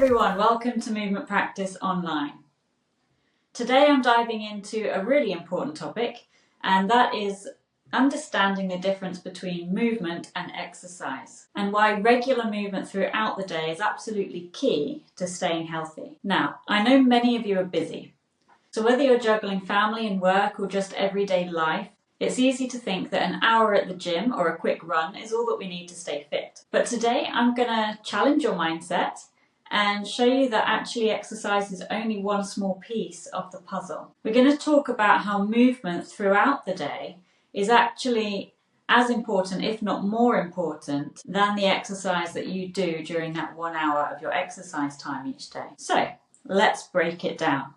everyone, welcome to Movement Practice Online. Today I'm diving into a really important topic, and that is understanding the difference between movement and exercise, and why regular movement throughout the day is absolutely key to staying healthy. Now, I know many of you are busy, so whether you're juggling family and work or just everyday life, it's easy to think that an hour at the gym or a quick run is all that we need to stay fit. But today I'm going to challenge your mindset and show you that actually exercise is only one small piece of the puzzle. We're going to talk about how movement throughout the day is actually as important, if not more important, than the exercise that you do during that 1 hour of your exercise time each day. So let's break it down.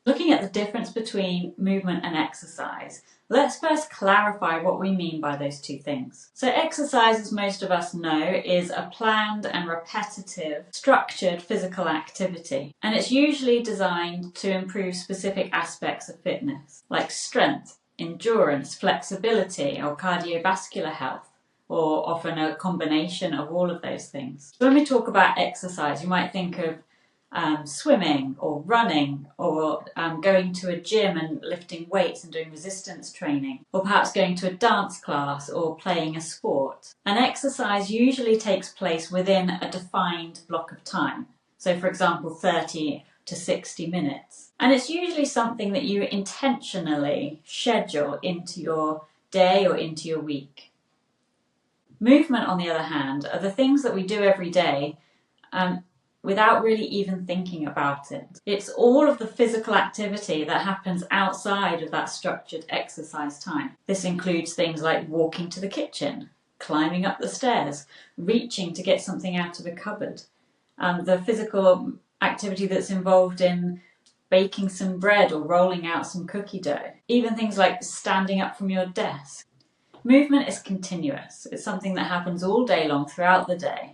Looking at the difference between movement and exercise, let's first clarify what we mean by those two things. So exercise, as most of us know, is a planned and repetitive, structured physical activity. And it's usually designed to improve specific aspects of fitness, like strength, endurance, flexibility, or cardiovascular health, or often a combination of all of those things. So when we talk about exercise, you might think of swimming or running or going to a gym and lifting weights and doing resistance training, or perhaps going to a dance class or playing a sport. An exercise usually takes place within a defined block of time. So for example, 30 to 60 minutes. And it's usually something that you intentionally schedule into your day or into your week. Movement, on the other hand, are the things that we do every day without really even thinking about it. It's all of the physical activity that happens outside of that structured exercise time. This includes things like walking to the kitchen, climbing up the stairs, reaching to get something out of a cupboard, the physical activity that's involved in baking some bread or rolling out some cookie dough, even things like standing up from your desk. Movement is continuous. It's something that happens all day long throughout the day.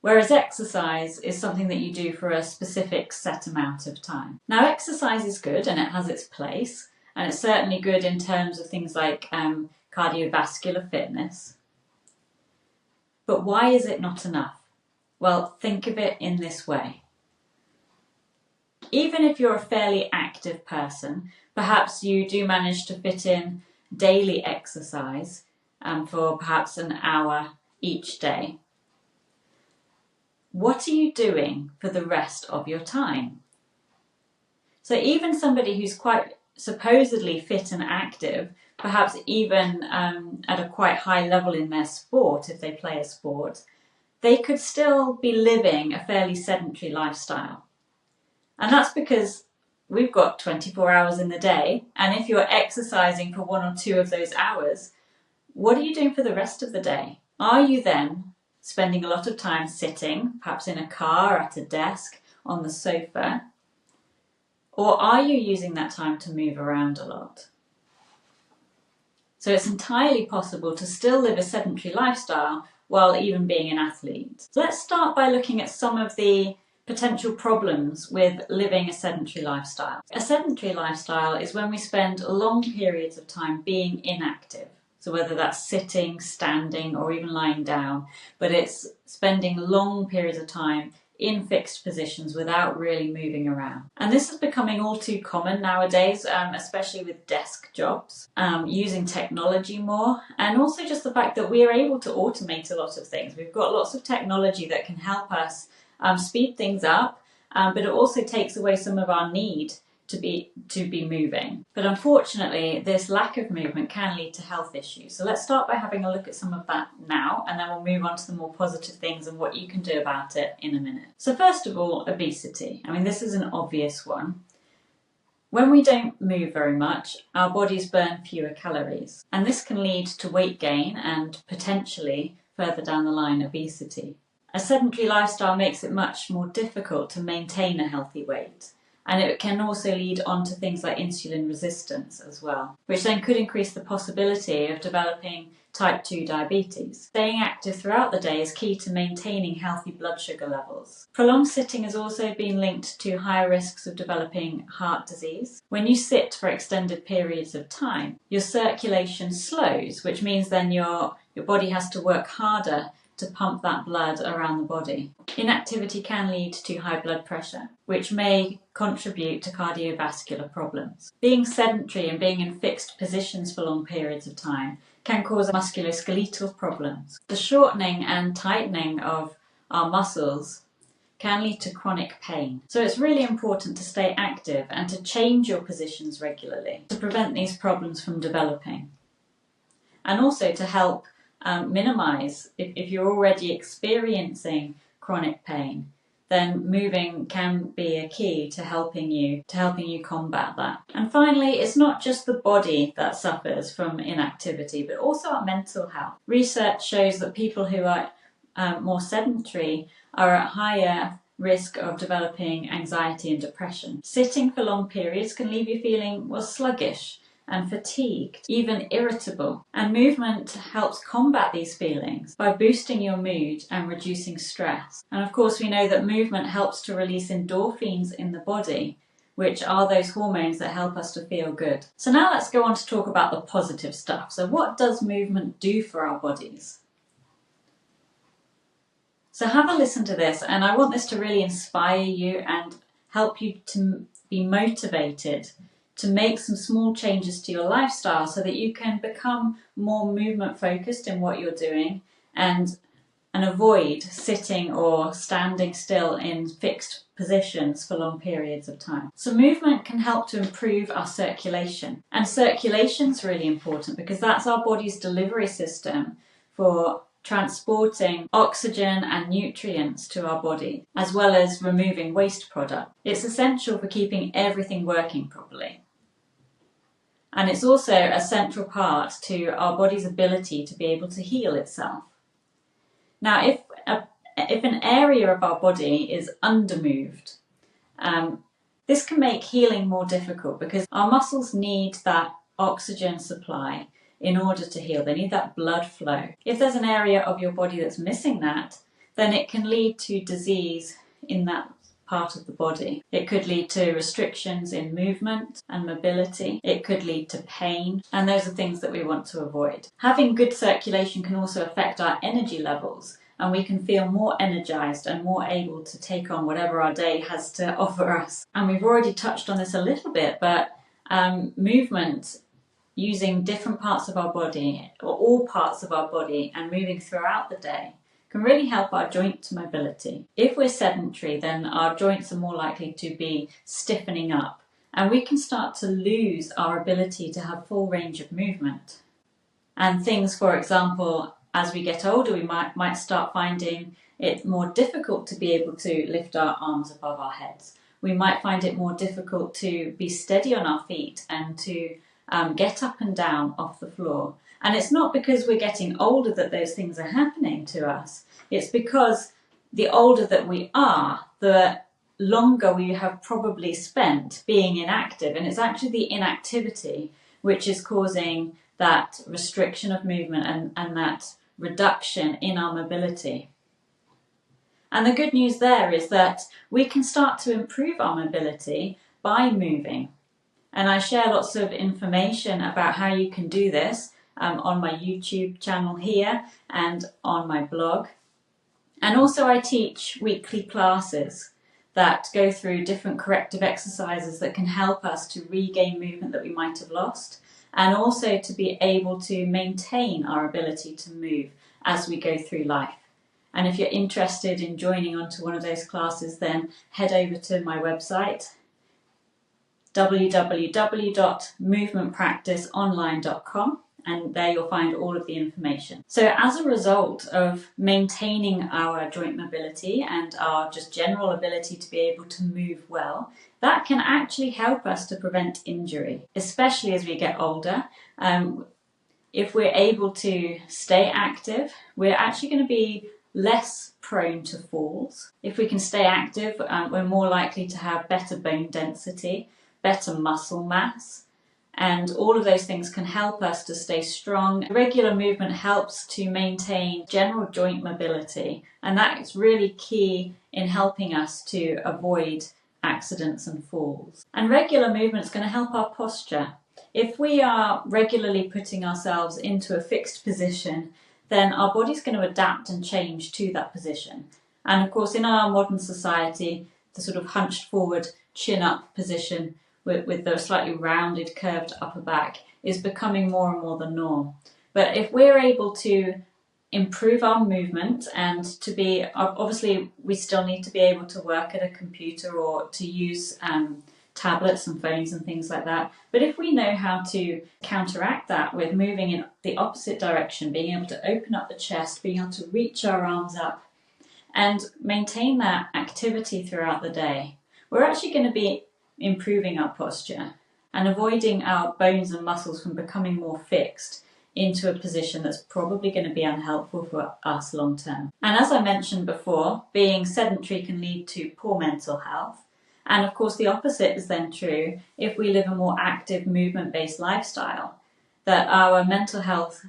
Whereas exercise is something that you do for a specific set amount of time. Now, exercise is good and it has its place, and it's certainly good in terms of things like cardiovascular fitness. But why is it not enough? Well, think of it in this way. Even if you're a fairly active person, perhaps you do manage to fit in daily exercise for perhaps an hour each day. What are you doing for the rest of your time? So even somebody who's quite supposedly fit and active, perhaps even at a quite high level in their sport, if they play a sport, they could still be living a fairly sedentary lifestyle. And that's because we've got 24 hours in the day, and if you're exercising for 1 or 2 of those hours, what are you doing for the rest of the day? Are you then spending a lot of time sitting, perhaps in a car, at a desk, on the sofa? Or are you using that time to move around a lot? So it's entirely possible to still live a sedentary lifestyle while even being an athlete. So let's start by looking at some of the potential problems with living a sedentary lifestyle. A sedentary lifestyle is when we spend long periods of time being inactive. So whether that's sitting, standing, or even lying down, but it's spending long periods of time in fixed positions without really moving around. And this is becoming all too common nowadays, especially with desk jobs, using technology more, and also just the fact that we are able to automate a lot of things. We've got lots of technology that can help us speed things up, but it also takes away some of our need to be moving. But unfortunately, this lack of movement can lead to health issues. So let's start by having a look at some of that now, and then we'll move on to the more positive things and what you can do about it in a minute. So first of all, obesity. I mean, this is an obvious one. When we don't move very much, our bodies burn fewer calories, and this can lead to weight gain and potentially, further down the line, obesity. A sedentary lifestyle makes it much more difficult to maintain a healthy weight. And it can also lead on to things like insulin resistance as well, which then could increase the possibility of developing type 2 diabetes. Staying active throughout the day is key to maintaining healthy blood sugar levels. Prolonged sitting has also been linked to higher risks of developing heart disease. When you sit for extended periods of time, your circulation slows, which means then your body has to work harder to pump that blood around the body. Inactivity can lead to high blood pressure, which may contribute to cardiovascular problems. Being sedentary and being in fixed positions for long periods of time can cause musculoskeletal problems. The shortening and tightening of our muscles can lead to chronic pain. So it's really important to stay active and to change your positions regularly to prevent these problems from developing. And also to help minimize, if you're already experiencing chronic pain, then moving can be a key to helping you combat that. And finally, it's not just the body that suffers from inactivity, but also our mental health. Research shows that people who are more sedentary are at higher risk of developing anxiety and depression. Sitting for long periods can leave you feeling, sluggish and fatigued, even irritable. And movement helps combat these feelings by boosting your mood and reducing stress. And of course, we know that movement helps to release endorphins in the body, which are those hormones that help us to feel good. So now let's go on to talk about the positive stuff. So what does movement do for our bodies? So have a listen to this, and I want this to really inspire you and help you to be motivated to make some small changes to your lifestyle so that you can become more movement focused in what you're doing and avoid sitting or standing still in fixed positions for long periods of time. So movement can help to improve our circulation, and circulation is really important because that's our body's delivery system for transporting oxygen and nutrients to our body, as well as removing waste product. It's essential for keeping everything working properly. And it's also a central part to our body's ability to be able to heal itself. Now, if an area of our body is undermoved, this can make healing more difficult because our muscles need that oxygen supply in order to heal. They need that blood flow. If there's an area of your body that's missing that, then it can lead to disease in that part of the body. It could lead to restrictions in movement and mobility. It could lead to pain, and those are things that we want to avoid. Having good circulation can also affect our energy levels, and we can feel more energized and more able to take on whatever our day has to offer us. And we've already touched on this a little bit, but movement using different parts of our body, or all parts of our body, and moving throughout the day can really help our joint mobility. If we're sedentary, then our joints are more likely to be stiffening up, and we can start to lose our ability to have full range of movement. And things, for example, as we get older, we might start finding it more difficult to be able to lift our arms above our heads. We might find it more difficult to be steady on our feet and to get up and down off the floor. And it's not because we're getting older that those things are happening to us. It's because the older that we are, the longer we have probably spent being inactive. And it's actually the inactivity which is causing that restriction of movement and that reduction in our mobility. And the good news there is that we can start to improve our mobility by moving. And I share lots of information about how you can do this on my YouTube channel here and on my blog. And also I teach weekly classes that go through different corrective exercises that can help us to regain movement that we might have lost, and also to be able to maintain our ability to move as we go through life. And if you're interested in joining onto one of those classes, then head over to my website, www.movementpracticeonline.com, and there you'll find all of the information. So as a result of maintaining our joint mobility and our just general ability to be able to move well, that can actually help us to prevent injury, especially as we get older. If we're able to stay active, we're actually going to be less prone to falls. If we can stay active, we're more likely to have better bone density, better muscle mass, and all of those things can help us to stay strong. Regular movement helps to maintain general joint mobility, and that is really key in helping us to avoid accidents and falls. And regular movement is going to help our posture. If we are regularly putting ourselves into a fixed position, then our body's going to adapt and change to that position. And of course, in our modern society, the sort of hunched forward, chin up position with the slightly rounded, curved upper back is becoming more and more the norm. But if we're able to improve our movement and to be, obviously we still need to be able to work at a computer or to use tablets and phones and things like that. But if we know how to counteract that with moving in the opposite direction, being able to open up the chest, being able to reach our arms up and maintain that activity throughout the day, we're actually going to be improving our posture and avoiding our bones and muscles from becoming more fixed into a position that's probably going to be unhelpful for us long term. And as I mentioned before, being sedentary can lead to poor mental health. And of course, the opposite is then true if we live a more active, movement-based lifestyle, that our mental health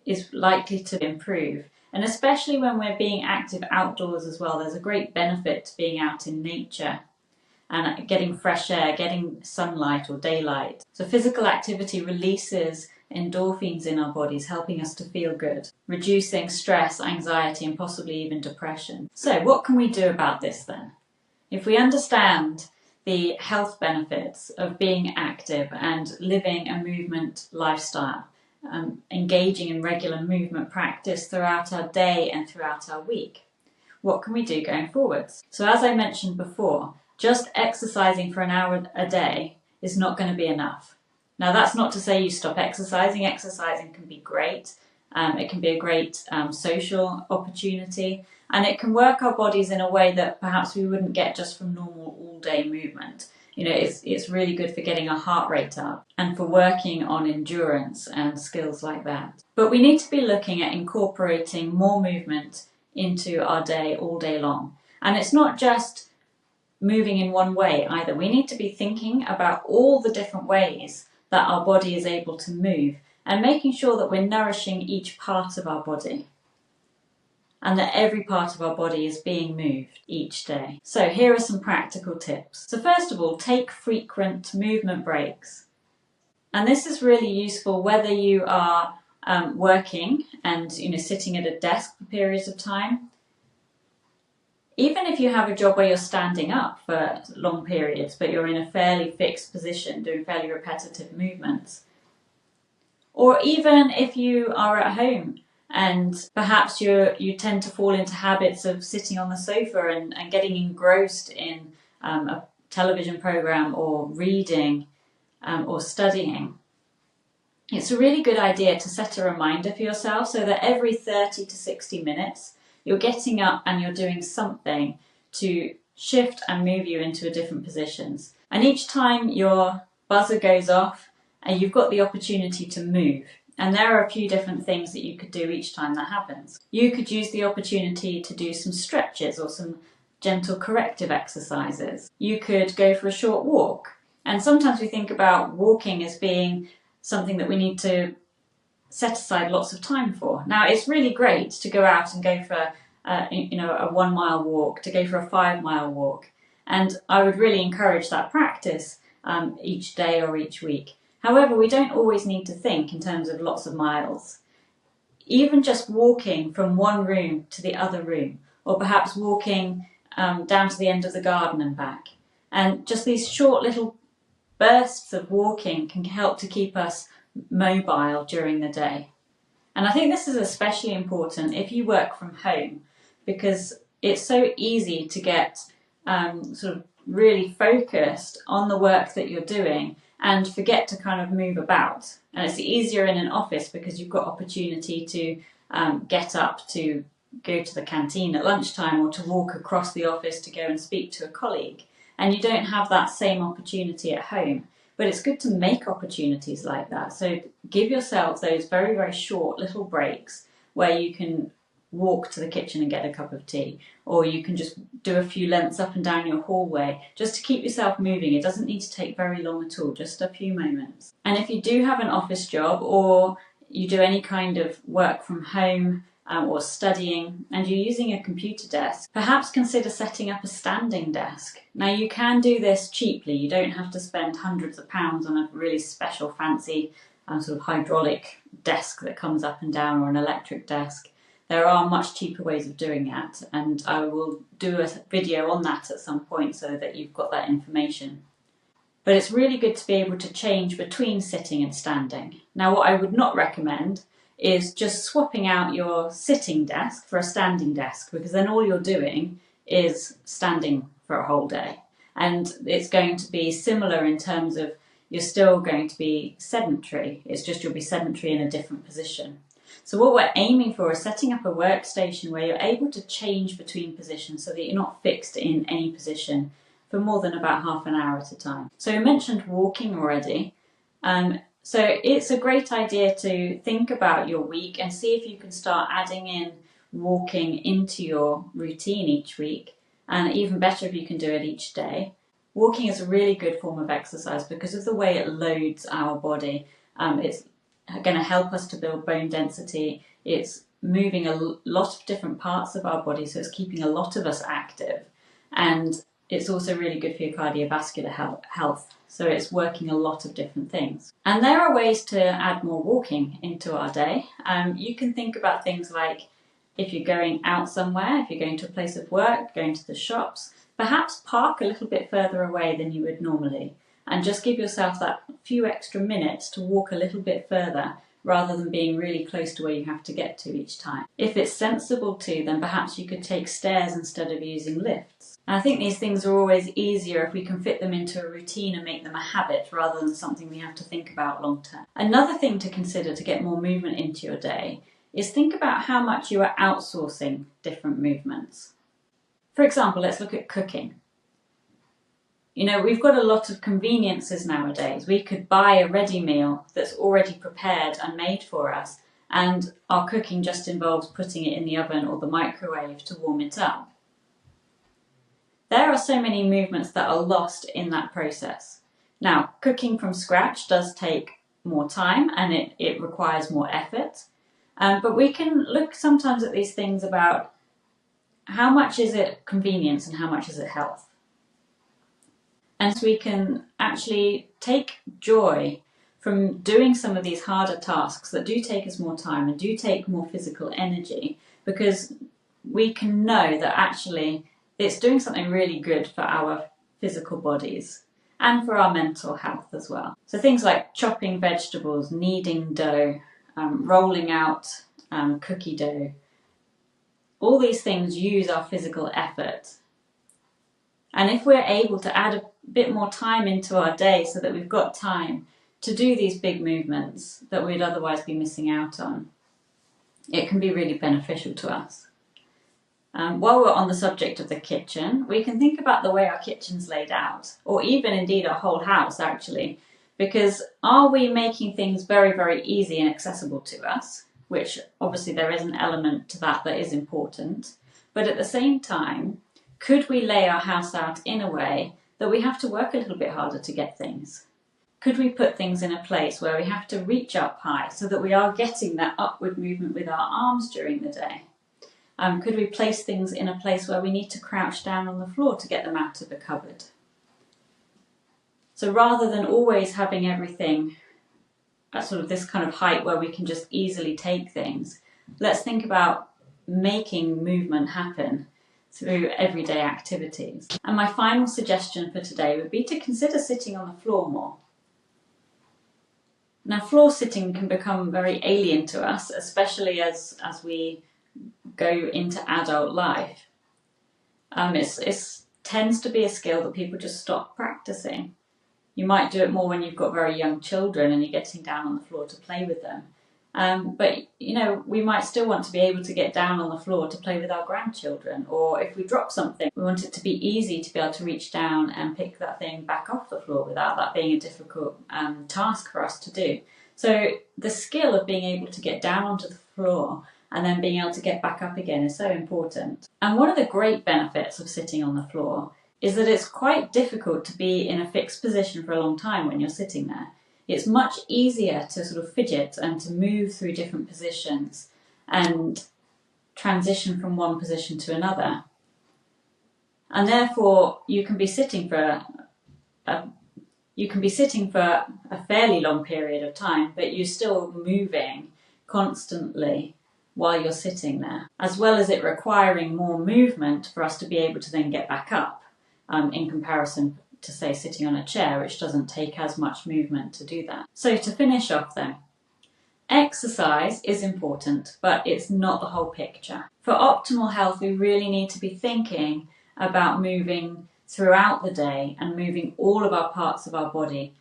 is likely to improve. And especially when we're being active outdoors as well, there's a great benefit to being out in nature and getting fresh air, getting sunlight or daylight. So physical activity releases endorphins in our bodies, helping us to feel good, reducing stress, anxiety, and possibly even depression. So what can we do about this then? If we understand the health benefits of being active and living a movement lifestyle, engaging in regular movement practice throughout our day and throughout our week, what can we do going forwards? So as I mentioned before, just exercising for an hour a day is not going to be enough. Now that's not to say you stop exercising. Exercising can be great. It can be a great social opportunity, and it can work our bodies in a way that perhaps we wouldn't get just from normal all-day movement. You know, it's really good for getting our heart rate up and for working on endurance and skills like that. But we need to be looking at incorporating more movement into our day all day long. And it's not just moving in one way either. We need to be thinking about all the different ways that our body is able to move and making sure that we're nourishing each part of our body and that every part of our body is being moved each day. So here are some practical tips. So first of all, take frequent movement breaks. And this is really useful whether you are working and sitting at a desk for periods of time. Even if you have a job where you're standing up for long periods, but you're in a fairly fixed position, doing fairly repetitive movements. Or even if you are at home and perhaps you tend to fall into habits of sitting on the sofa and getting engrossed in a television program or reading or studying. It's a really good idea to set a reminder for yourself so that every 30 to 60 minutes you're getting up and you're doing something to shift and move you into different positions. And each time your buzzer goes off, and you've got the opportunity to move. And there are a few different things that you could do each time that happens. You could use the opportunity to do some stretches or some gentle corrective exercises. You could go for a short walk. And sometimes we think about walking as being something that we need to set aside lots of time for. Now, it's really great to go out and go for a 1 mile walk, to go for a 5 mile walk. And I would really encourage that practice each day or each week. However, we don't always need to think in terms of lots of miles. Even just walking from one room to the other room, or perhaps walking down to the end of the garden and back. And just these short little bursts of walking can help to keep us mobile during the day. And I think this is especially important if you work from home, because it's so easy to get sort of really focused on the work that you're doing and forget to kind of move about. And it's easier in an office because you've got opportunity to get up to go to the canteen at lunchtime or to walk across the office to go and speak to a colleague. And you don't have that same opportunity at home. But it's good to make opportunities like that. So give yourself those very, very short little breaks where you can walk to the kitchen and get a cup of tea, or you can just do a few lengths up and down your hallway just to keep yourself moving. It doesn't need to take very long at all, just a few moments. And if you do have an office job or you do any kind of work from home or studying and you're using a computer desk, perhaps consider setting up a standing desk. Now you can do this cheaply. You don't have to spend hundreds of pounds on a really special fancy sort of hydraulic desk that comes up and down, or an electric desk. There are much cheaper ways of doing that, and I will do a video on that at some point so that you've got that information. But it's really good to be able to change between sitting and standing. Now, what I would not recommend is just swapping out your sitting desk for a standing desk, because then all you're doing is standing for a whole day. And it's going to be similar in terms of you're still going to be sedentary. It's just you'll be sedentary in a different position. So what we're aiming for is setting up a workstation where you're able to change between positions so that you're not fixed in any position for more than about half an hour at a time. So I mentioned walking already. So it's a great idea to think about your week and see if you can start adding in walking into your routine each week, and even better if you can do it each day. Walking is a really good form of exercise because of the way it loads our body. It's going to help us to build bone density. It's moving a lot of different parts of our body, so it's keeping a lot of us active. And it's also really good for your cardiovascular health. So it's working a lot of different things. And there are ways to add more walking into our day. You can think about things like if you're going out somewhere, if you're going to a place of work, going to the shops, perhaps park a little bit further away than you would normally, and just give yourself that few extra minutes to walk a little bit further rather than being really close to where you have to get to each time. If it's sensible to, then perhaps you could take stairs instead of using lifts. And I think these things are always easier if we can fit them into a routine and make them a habit rather than something we have to think about long term. Another thing to consider to get more movement into your day is think about how much you are outsourcing different movements. For example, let's look at cooking. You know, we've got a lot of conveniences nowadays. We could buy a ready meal that's already prepared and made for us, and our cooking just involves putting it in the oven or the microwave to warm it up. There are so many movements that are lost in that process. Now, cooking from scratch does take more time and it requires more effort, but we can look sometimes at these things about how much is it convenience and how much is it health. And so we can actually take joy from doing some of these harder tasks that do take us more time and do take more physical energy, because we can know that actually it's doing something really good for our physical bodies and for our mental health as well. So things like chopping vegetables, kneading dough, rolling out cookie dough, all these things use our physical effort. And if we're able to add a bit more time into our day so that we've got time to do these big movements that we'd otherwise be missing out on, it can be really beneficial to us. While we're on the subject of the kitchen, we can think about the way our kitchen's laid out, or even indeed our whole house actually, because are we making things very, very easy and accessible to us, which obviously there is an element to that is important, but at the same time, could we lay our house out in a way that we have to work a little bit harder to get things? Could we put things in a place where we have to reach up high so that we are getting that upward movement with our arms during the day? Could we place things in a place where we need to crouch down on the floor to get them out of the cupboard? So rather than always having everything at sort of this kind of height where we can just easily take things, let's think about making movement happen through everyday activities. And my final suggestion for today would be to consider sitting on the floor more. Now, floor sitting can become very alien to us, especially as we go into adult life. It tends to be a skill that people just stop practicing. You might do it more when you've got very young children and you're getting down on the floor to play with them. But, you know, we might still want to be able to get down on the floor to play with our grandchildren, or if we drop something, we want it to be easy to be able to reach down and pick that thing back off the floor without that being a difficult task for us to do. So the skill of being able to get down onto the floor and then being able to get back up again is so important. And one of the great benefits of sitting on the floor is that it's quite difficult to be in a fixed position for a long time when you're sitting there. It's much easier to sort of fidget and to move through different positions and transition from one position to another. And therefore, you can be sitting for a You can be sitting for a fairly long period of time, but you're still moving constantly while you're sitting there, as well as it requiring more movement for us to be able to then get back up, in comparison to, say, sitting on a chair, which doesn't take as much movement to do that. So to finish off then, exercise is important, but it's not the whole picture. For optimal health, we really need to be thinking about moving throughout the day and moving all of our parts of our body,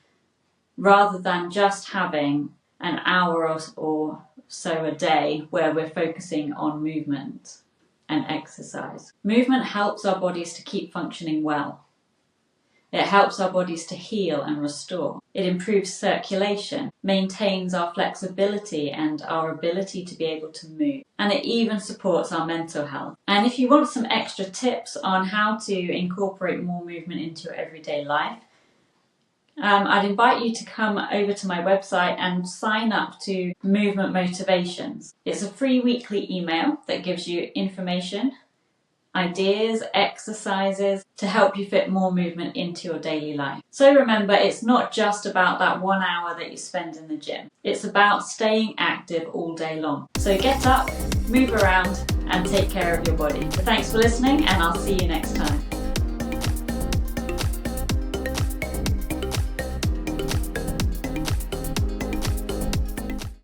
rather than just having an hour or so a day where we're focusing on movement and exercise. Movement helps our bodies to keep functioning well. It helps our bodies to heal and restore. It improves circulation, maintains our flexibility and our ability to be able to move. And it even supports our mental health. And if you want some extra tips on how to incorporate more movement into your everyday life, I'd invite you to come over to my website and sign up to Movement Motivations. It's a free weekly email that gives you information, ideas, exercises to help you fit more movement into your daily life. So remember, it's not just about that 1 hour that you spend in the gym. It's about staying active all day long. So get up, move around, and take care of your body. So thanks for listening, and I'll see you next time.